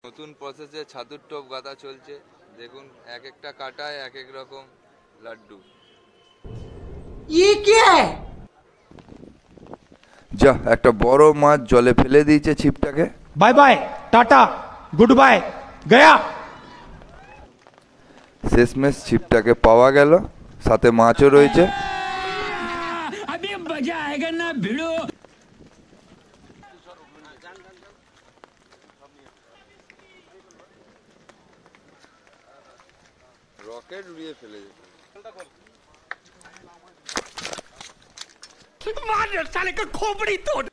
নতুন প্রসেসে ছাতুর টোপ গাঁথা চলছে। দেখুন এক একটা কাটায় এক এক রকম লাড্ডু। যা একটা বড় মাছ জলে ফেলে দিয়েছে ছিপটাকে। Bye bye tata goodbye गया। শেষমেশ ছিপটাকে পাওয়া গেল, সাথে মাছও রয়েছে। अभी मजा आएगा ना भिड़ो। রকেট উড়িয়ে ফেলে যেত। मार साले का खोपड़ी तोड़।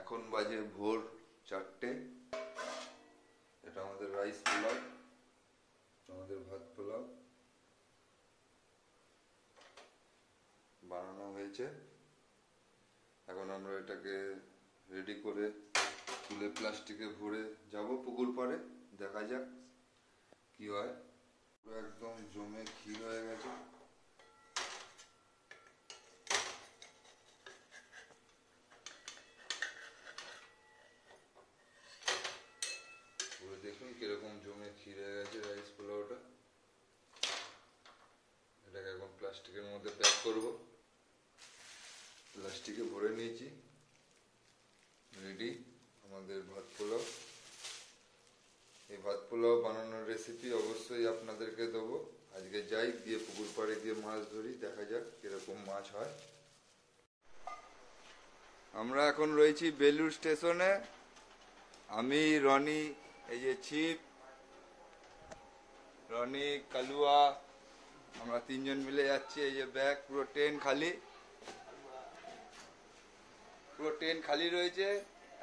এখন বাজে ভোর 4টে। এটা আমাদের রাইস পোলাও, আমাদের ভাত পোলাও বানানো হয়েছে। এখন আমরা এটাকে রেডি করে তুলে প্লাস্টিকে ভরে যাব পুকুর পাড়ে। দেখা যাক কি হয়। একদম জমে ক্ষীর হয়ে গেছে। দেখুন কিরকম জমে ক্ষীর হয়ে গেছে রাইস পোলাওটা। এটাকে এখন প্লাস্টিকের মধ্যে প্যাক করব। প্লাস্টিকে ভরে নিয়েছি, রেডি আমাদের ভাত পোলাও। এই ভাত পোলাও বানানোর রেসিপি অবশ্যই আপনাদেরকে দেবো। আজকে যাই, গিয়ে পুকুর পাড়ে গিয়ে মাছ ধরি, দেখা যাক কিরকম মাছ হয়। আমরা এখন রয়েছি বেলুড় স্টেশনে। আমি, রনি, এই যে ছিপ, রনি, কালুয়া, আমরা তিনজন মিলে যাচ্ছি। এই যে ব্যাগ, পুরো ট্রেন খালি, পুরো ট্রেন খালি রয়েছে।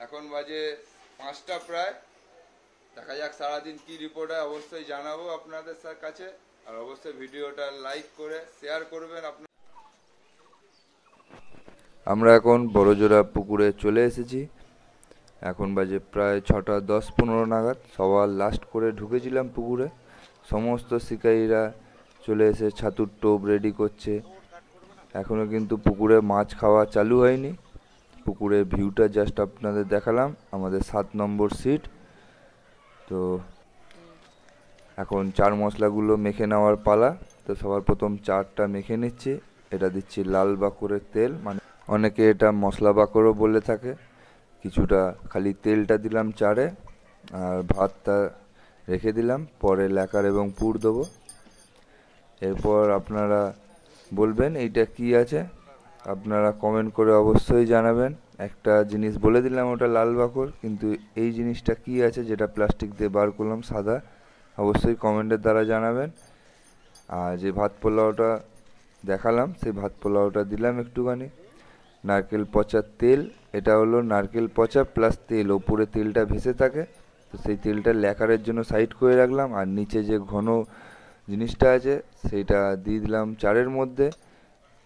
এখন বাজে 5টা প্রায়। দেখা যাক সারাদিন কি রিপোর্ট হয়, অবশ্যই জানাবো আপনাদের কাছে। আর অবশ্যই ভিডিওটা লাইক করে শেয়ার করবেন। আমরা এখন বড়জোড়া পুকুরে চলে এসেছি। এখন বাজে প্রায় 6টা 10-15 নাগাদ। সবার লাস্ট করে ঢুকেছিলাম পুকুরে। সমস্ত শিকারীরা চলে এসে ছাতুর টোপ রেডি করছে। এখনও কিন্তু পুকুরে মাছ খাওয়া চালু হয়নি। পুকুরের ভিউটা জাস্ট আপনাদের দেখালাম। আমাদের 7 নম্বর সিট। তো এখন চার মশলাগুলো মেখে নেওয়ার পালা। তো সবার প্রথম চারটা মেখে নিচ্ছি। এটা দিচ্ছি লাল বাকরের তেল, মানে অনেকে এটা মশলা বাকরও বলে থাকে। কিছুটা খালি তেলটা দিলাম চারে, আর ভাতটা রেখে দিলাম। পরে ল্যাকার এবং পুর দেবো। এরপর আপনারা বলবেন এইটা কি আছে, আপনারা কমেন্ট করে অবশ্যই জানাবেন। একটা জিনিস বলে দিলাম ওটা লাল বাকর, কিন্তু এই জিনিসটা কি আছে যেটা প্লাস্টিক দিয়ে বার করলাম সাদা, অবশ্যই কমেন্টের দ্বারা জানাবেন। আর যে ভাত পোলাওটা দেখালাম, সেই ভাত পোলাওটা দিলাম একটুখানি নারকেল পচার তেল। এটা হলো নারকেল পচা প্লাস তেল, ওপরে তেলটা ভেসে থাকে। তো সেই তেলটা ল্যাকারের জন্য সাইড করে রাখলাম। আর নিচে যে ঘন জিনিসটা আছে সেইটা দিয়ে দিলাম চারের মধ্যে।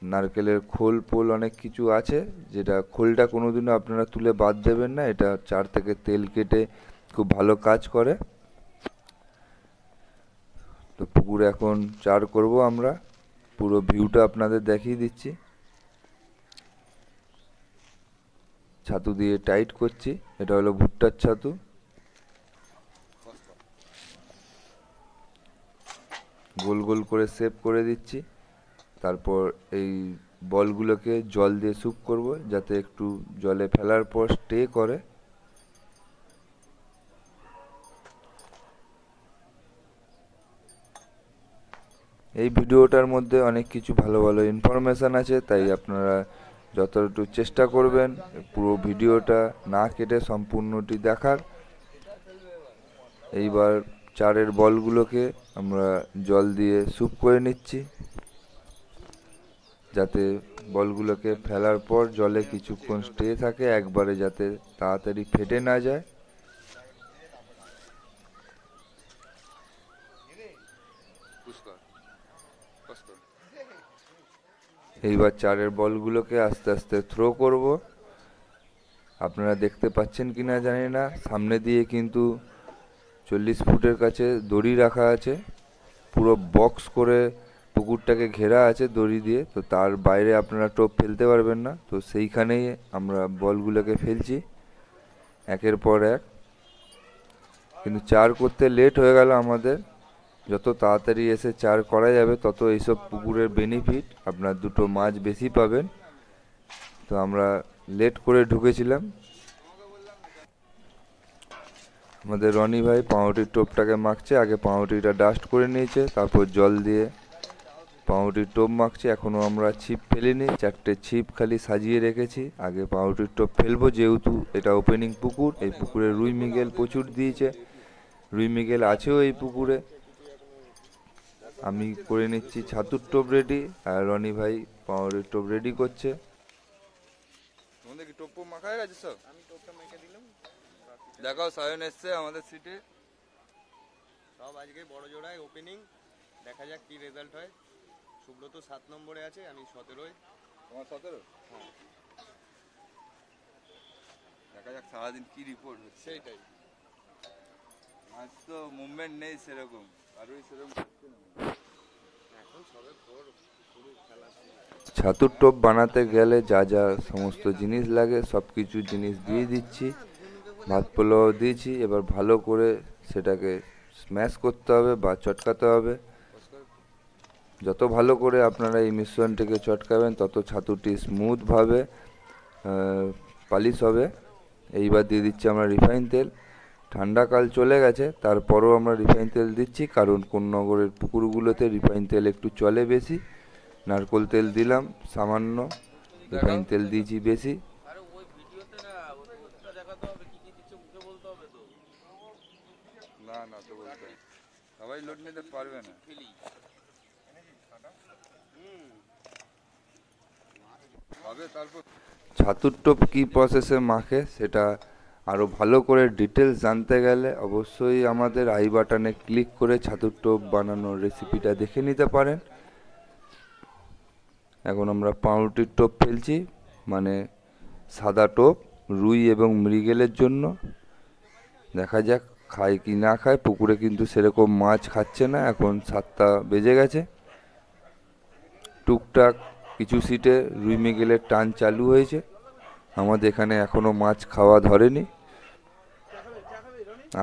নারকেলের খোল পোল অনেক কিছু আছে, যেটা খোলটা কোনোদিনও আপনারা তুলে বাদ দেবেন না। এটা চার থেকে তেল কেটে খুব ভালো কাজ করে। তো পুকুরে এখন চার করব আমরা। পুরো ভিউটা আপনাদের দেখিয়ে দিচ্ছি। ছাতু দিয়ে টাইট করছি। এটা হলো ভুট্টার ছাতু। গোল গোল করে শেপ করে দিচ্ছি। তারপর এই বলগুলোকে জল দিয়ে স্যুপ করব, যাতে একটু জলে ফেলার পর স্টে করে। এই ভিডিওটার মধ্যে অনেক কিছু ভালো ভালো ইনফরমেশান আছে, তাই আপনারা যতটুকু চেষ্টা করবেন পুরো ভিডিওটা না কেটে সম্পূর্ণটি দেখার। এইবার চারের বলগুলোকে আমরা জল দিয়ে স্যুপ করে নিচ্ছি, যাতে বলগুলোকে ফেলার পর জলে কিছুক্ষণ স্টে থাকে, একবারে যাতে তাড়াতাড়ি ফেটে না যায়। এইবার চারের বলগুলোকে আস্তে আস্তে থ্রো করব। আপনারা দেখতে পাচ্ছেন কি না জানি না, সামনে দিয়ে কিন্তু 40 ফুটের কাছে দড়ি রাখা আছে, পুরো বক্স করে পুকুরটাকে ঘেরা আছে দড়ি দিয়ে, তো তার বাইরে আপনারা টোপ ফেলতে পারবেন না। তো সেইখানেই আমরা বলগুলোকে ফেলছি একের পর এক। কিন্তু চার করতে লেট হয়ে গেল আমাদের। যত তাড়াতাড়ি এসে চার করা যাবে তত এইসব পুকুরের বেনিফিট, আপনার দুটো মাছ বেশি পাবেন। তো আমরা লেট করে ঢুকেছিলাম। আমাদের রনি ভাই পাউরুটির টোপটাকে মাখছে, আগে পাউরুটিটা ডাস্ট করে নিয়েছে, তারপর জল দিয়ে পাউরুটির টোপ মাখছে। এখনও আমরা ছিপ ফেলিনি, 4টে ছিপ খালি সাজিয়ে রেখেছি, আগে পাউরুটির টোপ ফেলবো। যেহেতু এটা ওপেনিং পুকুর, এই পুকুরে রুই মৃগেল প্রচুর দিয়েছে, রুই মৃগেল আছেও এই পুকুরে। আমি করে নিচ্ছি ছাতুর টোপ রেডি, আর রনি ভাই পাউরুটির টোপ রেডি করছে। তোমাদের কি টোপ মাখা হয়ে গেছে সব? আমি টোপটা মেখে দিলাম। দেখাও, সায়ন এসছে আমাদের সিটে। সব আজকে বড় জোড়ায় ওপেনিং, দেখা যাক কি রেজাল্ট হয়। সুব্রত 7 নম্বরে আছে, আমি 17-য়। তোমার 17? হ্যাঁ, দেখা যাক সারাদিন কি রিপোর্ট হচ্ছে। সেইটাই। আজ তো মুভমেন্ট নেই সেরকম, কারোই সেরকম করছে না। এখন সবে শুরু খেলা। ছাতুর টোপ বানাতে গেলে যা যা সমস্ত জিনিস লাগে সব কিছু জিনিস দিয়ে দিচ্ছি, ভাত পোলাও দিয়েছি। এবার ভালো করে সেটাকে স্ম্যাশ করতে হবে বা চটকাতে হবে। যত ভালো করে আপনারা এই মিশ্রণটিকে চটকাবেন তত ছাতুটি স্মুথভাবে পালিশ হবে। এইবার দিয়ে দিচ্ছি আমরা রিফাইন তেল। ঠান্ডাকাল চলে গেছে, তারপরেও আমরা রিফাইন তেল দিচ্ছি, কারণ কোন্নগরের পুকুরগুলোতে রিফাইন তেল একটু চলে বেশি। নারকোল তেল দিলাম সামান্য, রিফাইন তেল দিয়েছি বেশি। না না তো বলতে সবাই লোড নিতে পারবে না। ছাতুর টোপ কি প্রসেসে মাখে সেটা আরও ভালো করে ডিটেলস জানতে গেলে অবশ্যই আমাদের আই বাটনে ক্লিক করে ছাতুর টোপ বানানোর রেসিপিটা দেখে নিতে পারেন। এখন আমরা পাউরুটির টোপ ফেলছি, মানে সাদা টোপ রুই এবং মৃগেলের জন্য। দেখা যাক খায় কি না খায়। পুকুরে কিন্তু সেরকম মাছ খাচ্ছে না, এখন 7টা বেজে গেছে। টুকটাক কিছু সিটে রুই মৃগেলের টান চালু হয়েছে, আমাদের এখানে এখনও মাছ খাওয়া ধরেনি।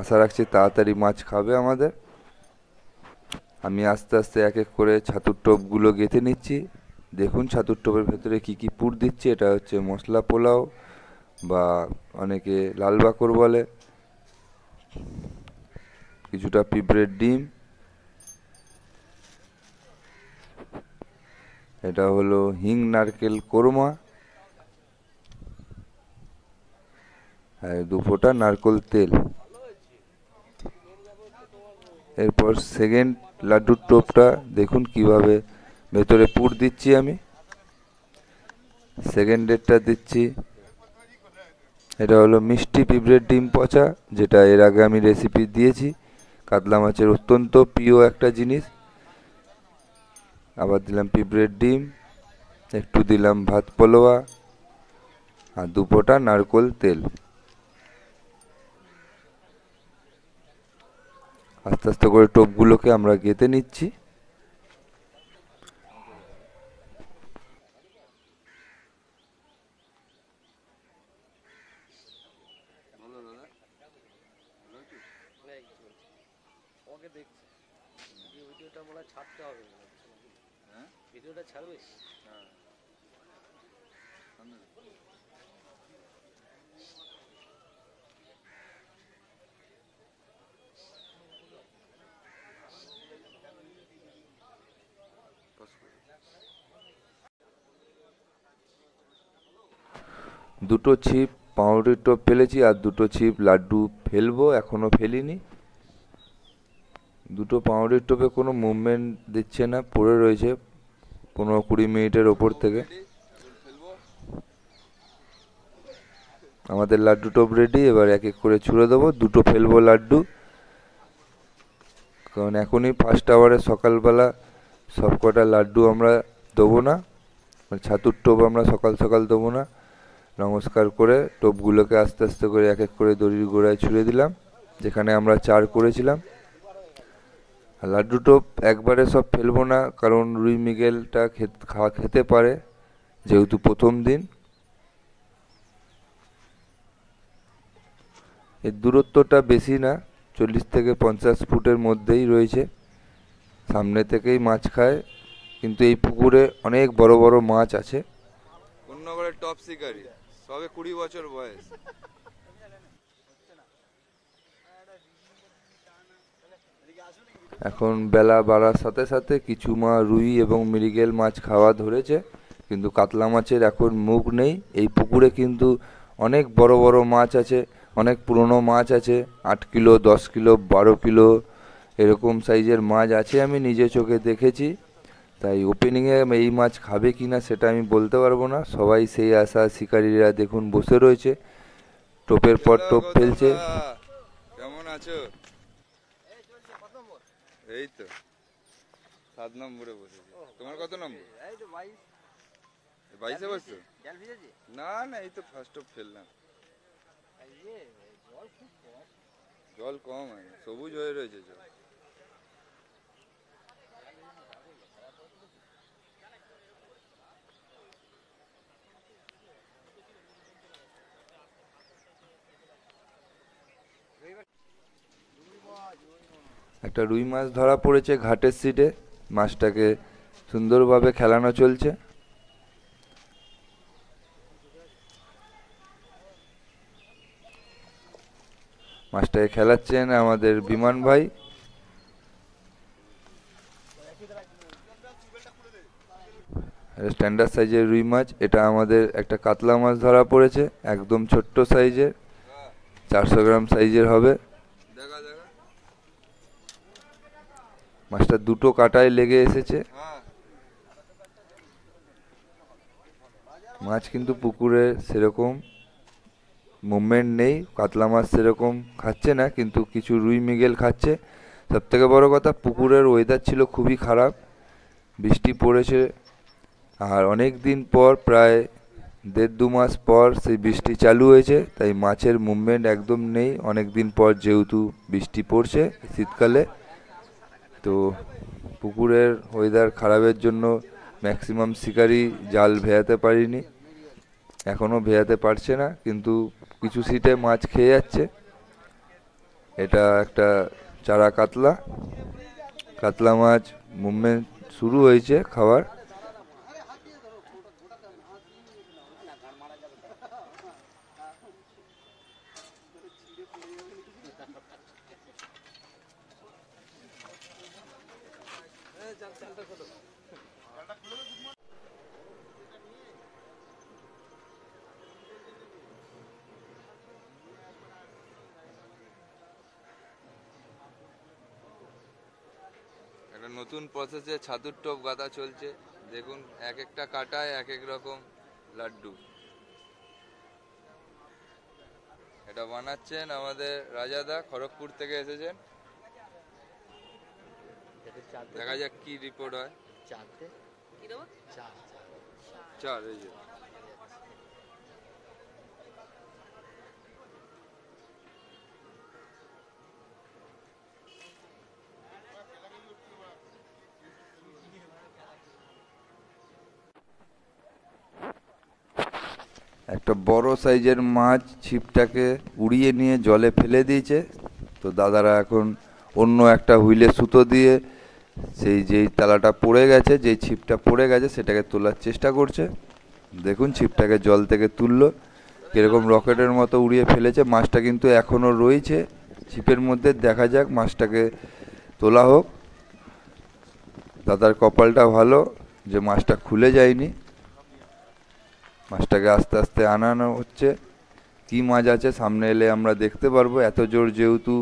আশা রাখছি তাড়াতাড়ি মাছ খাবে আমাদের। আমি আস্তে আস্তে এক এক করে ছাতুর টোপগুলো গেঁথে নিচ্ছি। দেখুন ছাতুর টোপের ভেতরে কি কি পুর দিচ্ছি। এটা হচ্ছে মশলা পোলাও বা অনেকে লাল বাকর বলে, কিছুটা পিঁপড়ের ডিম, এটা হলো হিং নারকেল কোরমা, আর 2 ফোঁটা নারকেল তেল। এরপর সেকেন্ড লাড্ডুর টোপটা দেখুন কিভাবে ভেতরে পুর দিচ্ছি আমি। সেকেন্ডেরটা দিচ্ছি, এটা হলো মিষ্টি পিঁপড়ের ডিম পচা, যেটা এর আগে আমি রেসিপি দিয়েছি। কাতলা মাছের অত্যন্ত প্রিয় একটা জিনিস। আবার দিলাম পিঁপড়ের ডিম, একটু দিলাম ভাত পোলোয়া, আর 2 ফোঁটা নারকেল তেল। আস্তে আস্তে করে টোপগুলোকে আমরা গেঁথে নিচ্ছি। ওকে দেখছি ভিডিওটা মনে হয় ছাড়তে হবে। ভিডিওটা ছাড়বে? দুটো ছিপ পাউরুটির টোপ ফেলেছি, আর 2টো ছিপ লাড্ডু ফেলবো, এখনো ফেলিনি। 2টো পাউরুটির টোপে কোনো মুভমেন্ট দিচ্ছে না, পড়ে রয়েছে 15-20 মিনিটের ওপর থেকে। আমাদের লাড্ডু টোপ রেডি, এবার এক এক করে ছুঁড়ে দেবো। 2টো ফেলবো লাড্ডু, কারণ এখনই ফার্স্ট আওয়ারে সকালবেলা সব কটা লাড্ডু আমরা দেবো না, ছাতুর টোপ আমরা সকাল সকাল দেবো না, নমস্কার করে টোপগুলোকে আস্তে আস্তে করে এক এক করে দড়ির গোড়ায় ছুঁড়ে দিলাম যেখানে আমরা 4 করেছিলাম। আর লাড্ডু টোপ একবারে সব ফেলবো না, কারণ রুই মৃগেলটা খেতে পারে যেহেতু প্রথম দিন। এর দূরত্বটা বেশি না, 40 থেকে 50 ফুটের মধ্যেই রয়েছে, সামনে থেকেই মাছ খায়। কিন্তু এই পুকুরে অনেক বড় বড় মাছ আছে। অন্যগড়ের টপ শিকারি, সবে 20 বছর বয়স। এখন বেলা বাড়ার সাথে সাথে কিছু মা রুই এবং মৃগেল মাছ খাওয়া ধরেছে, কিন্তু কাতলা মাছের এখন মুখ নেই। এই পুকুরে কিন্তু অনেক বড় বড় মাছ আছে, অনেক পুরনো মাছ আছে, 8 কিলো 10 কিলো 12 কিলো এরকম সাইজের মাছ আছে, আমি নিজে চোখে দেখেছি। তাই ওপেনিংয়ে এই মাছ খাবে কিনা সেটা আমি বলতে পারবো না। সবাই সেই আশা, শিকারীরা দেখুন বসে রয়েছে, টোপের পর টোপ ফেলছে। কেমন আছো? এই তো 7 নম্বরে বসেছি। তোমার কত নম্বর? এই তো 22 22-এ বসছো? জল ভিজেছে? না না, এই তো ফার্স্ট টোপ ফেললাম। জল খুব কম। জল কম, সবুজ হয়ে রয়েছে জল। একটা রুই মাছ ধরা পড়েছে ঘাটের সিটে, মাছটাকে সুন্দরভাবে খেলানো চলছে। মাছটাকে খেলাচ্ছেন আমাদের বিমান ভাই। স্ট্যান্ডার্ড সাইজের রুই মাছ। এটা আমাদের একটা কাতলা মাছ ধরা পড়েছে, একদম ছোট্ট সাইজের, 400 গ্রাম সাইজের হবে। মাছটা দুটো কাঁটায় লেগে এসেছে। মাছ কিন্তু পুকুরে সেরকম মুভমেন্ট নেই, কাতলা মাছ সেরকম খাচ্ছে না, কিন্তু কিছু রুই মৃগেল খাচ্ছে। সব থেকে বড় কথা, পুকুরের ওয়েদার ছিল খুবই খারাপ, বৃষ্টি পড়েছে, আর অনেক দিন পর, প্রায় 1.5-2 মাস পর সেই বৃষ্টি চালু হয়েছে, তাই মাছের মুভমেন্ট একদম নেই অনেক দিন পর, যেহেতু বৃষ্টি পড়ছে শীতকালে। তো পুকুরের ওয়েদার খারাপের জন্য ম্যাক্সিমাম শিকারি জাল ভেজাতে পারিনি, এখনও ভেজাতে পারছে না, কিন্তু কিছু সিটে মাছ খেয়ে যাচ্ছে। এটা একটা চারা কাতলা, কাতলা মাছ মুভমেন্ট শুরু হয়েছে খাবার। একটা নতুন প্রসেসে ছাতুর টোপ গাঁথা চলছে, দেখুন এক একটা কাটায় এক এক রকম লাড্ডু। এটা বানাচ্ছেন আমাদের রাজাদা, খড়গপুর থেকে এসেছেন। দেখা যাক কি রিপোর্ট হয়। 4 এই যে একটা বড় সাইজের মাছ ছিপটাকে উড়িয়ে নিয়ে জলে ফেলে দিয়েছে। তো দাদারা এখন অন্য একটা হুইলে সুতো দিয়ে যেই তালাটা পড়ে গেছে, যেই ছিপটা পড়ে গেছে সেটাকে তোলার চেষ্টা করছে। দেখুন ছিপটাকে জল থেকে তুললো, কিরকম রকেটের মতো উড়িয়ে ফেলেছে। মাছটা কিন্তু এখনও রয়েছে ছিপের মধ্যে, দেখা যাক মাছটাকে তোলা হোক। দাদার কপালটা ভালো যে মাছটা খুলে যায়নি। মাছটাকে আস্তে আস্তে আনানো হচ্ছে। কি মাছ আছে সামনে এলে আমরা দেখতে পারবো। এত জোর যেহেতু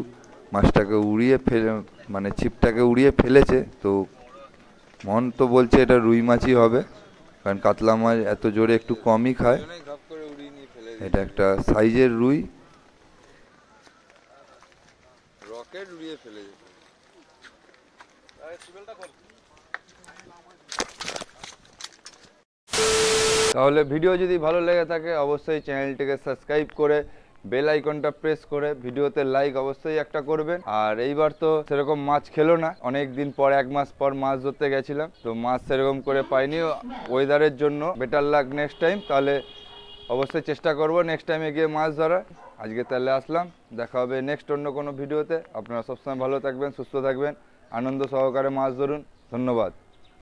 মাছটাকে উড়িয়ে মানে ছিপটাকে উড়িয়ে ফেলেছে, তো মন তো বলছে এটা রুই মাছই হবে, কারণ কাতলা মাছ এত জোরে একটু কমই খায়। এটা একটা সাইজের রুই, রকেট উড়িয়ে ফেলে। তাহলে ভিডিও যদি ভালো লেগে থাকে অবশ্যই চ্যানেলটিকে সাবস্ক্রাইব করে বেল আইকনটা প্রেস করে ভিডিওতে লাইক অবশ্যই একটা করবেন। আর এইবার তো সেরকম মাছ খেলো না, অনেক দিন পর 1 মাস পর মাছ ধরতে গেছিলাম, তো মাছ সেরকম করে পাইনি। ওয়েদারের জন্য বেটার লাক নেক্সট টাইম, তাহলে অবশ্যই চেষ্টা করব নেক্সট টাইমে গিয়ে মাছ ধরা। আজকে তাহলে আসলাম, দেখা হবে নেক্সট অন্য কোনো ভিডিওতে। আপনারা সবসময় ভালো থাকবেন, সুস্থ থাকবেন, আনন্দ সহকারে মাছ ধরুন। ধন্যবাদ।